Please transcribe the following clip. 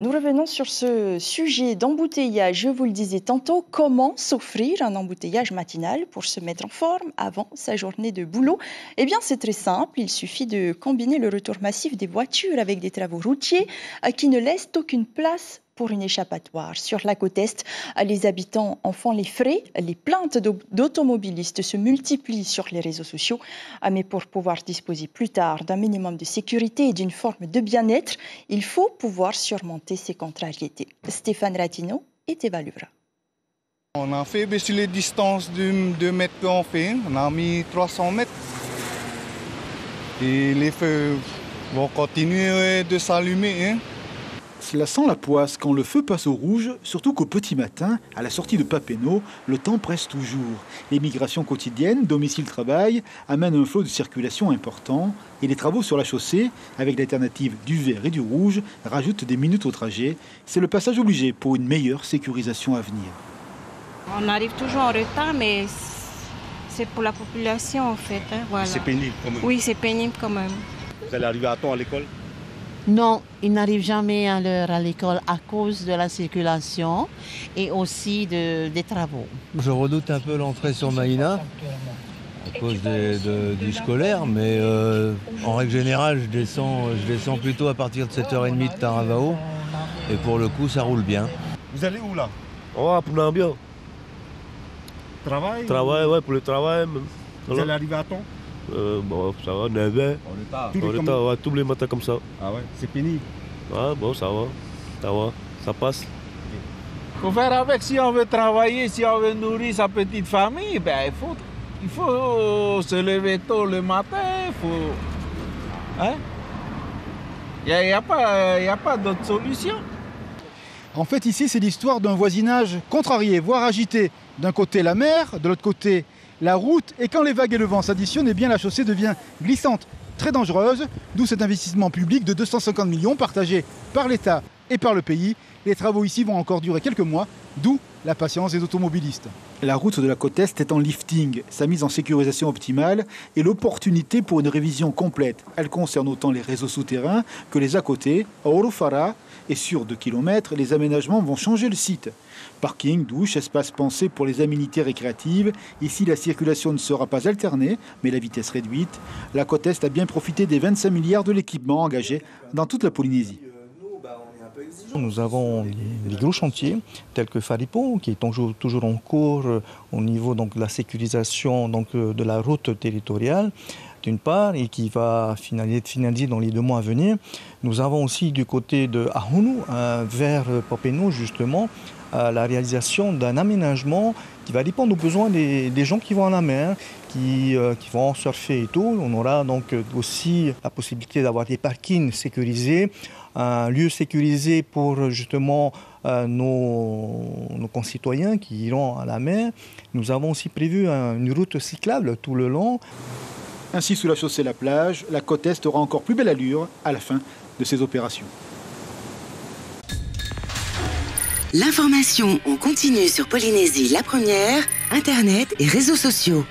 Nous revenons sur ce sujet d'embouteillage. Je vous le disais tantôt, comment s'offrir un embouteillage matinal pour se mettre en forme avant sa journée de boulot? Eh bien, c'est très simple. Il suffit de combiner le retour massif des voitures avec des travaux routiers qui ne laissent aucune place pour une échappatoire. Sur la côte Est, les habitants en font les frais. Les plaintes d'automobilistes se multiplient sur les réseaux sociaux. Mais pour pouvoir disposer plus tard d'un minimum de sécurité et d'une forme de bien-être, il faut pouvoir surmonter ces contrariétés. Stéphane Ratino est évaluera. On a fait baisser les distances de 2 mètres qu'on fait. On a mis 300 mètres. Et les feux vont continuer de s'allumer. Cela sent la poisse quand le feu passe au rouge, surtout qu'au petit matin, à la sortie de Papeete, le temps presse toujours. Les migrations quotidiennes, domicile-travail, amènent un flot de circulation important et les travaux sur la chaussée, avec l'alternative du vert et du rouge, rajoutent des minutes au trajet. C'est le passage obligé pour une meilleure sécurisation à venir. On arrive toujours en retard, mais c'est pour la population en fait. Voilà. C'est pénible quand même. Oui, c'est pénible quand même. Vous allez arriver à temps à l'école? Non, ils n'arrivent jamais à l'heure à l'école à cause de la circulation et aussi des travaux. Je redoute un peu l'entrée sur Maïna à cause du scolaire, mais en règle générale, je descends plutôt à partir de 7h30 de Taravao et pour le coup, ça roule bien. Vous allez où là? Oh, pour l'ambiance. Travail? Travail, ouais, pour le travail. Vous allez arriver à temps? Bon, ça va, 9h. En retard, ouais, tous les matins comme ça. Ah ouais, c'est pénible. Ah bon, ça va, ça passe. Faut faire avec, si on veut travailler, si on veut nourrir sa petite famille, ben il faut se lever tôt le matin, hein? Il n'y a pas d'autre solution. En fait, ici, c'est l'histoire d'un voisinage contrarié, voire agité. D'un côté, la mer, de l'autre côté, la route. Et quand les vagues et le vent s'additionnent, eh bien, la chaussée devient glissante, très dangereuse. D'où cet investissement public de 250 millions partagé par l'État et par le pays. Les travaux ici vont encore durer quelques mois, d'où la patience des automobilistes. La route de la côte Est est en lifting. Sa mise en sécurisation optimale est l'opportunité pour une révision complète. Elle concerne autant les réseaux souterrains que les à côté. À Orofara et sur 2 km, les aménagements vont changer le site. Parking, douche, espace pensé pour les aménités récréatives. Ici, la circulation ne sera pas alternée, mais la vitesse réduite. La côte Est a bien profité des 25 milliards de l'équipement engagé dans toute la Polynésie. Nous avons des gros chantiers tels que Faripo, qui est toujours en cours au niveau donc, de la sécurisation de la route territoriale, d'une part, et qui va finaliser dans les 2 mois à venir. Nous avons aussi du côté de Ahunu, vers Papeete justement, la réalisation d'un aménagement qui va dépendre aux besoins des gens qui vont à la mer, qui vont surfer et tout. On aura donc aussi la possibilité d'avoir des parkings sécurisés, un lieu sécurisé pour justement nos concitoyens qui iront à la mer. Nous avons aussi prévu une route cyclable tout le long. Ainsi, sous la chaussée la plage, la côte Est aura encore plus belle allure à la fin de ces opérations. L'information en continu sur Polynésie la première, Internet et réseaux sociaux.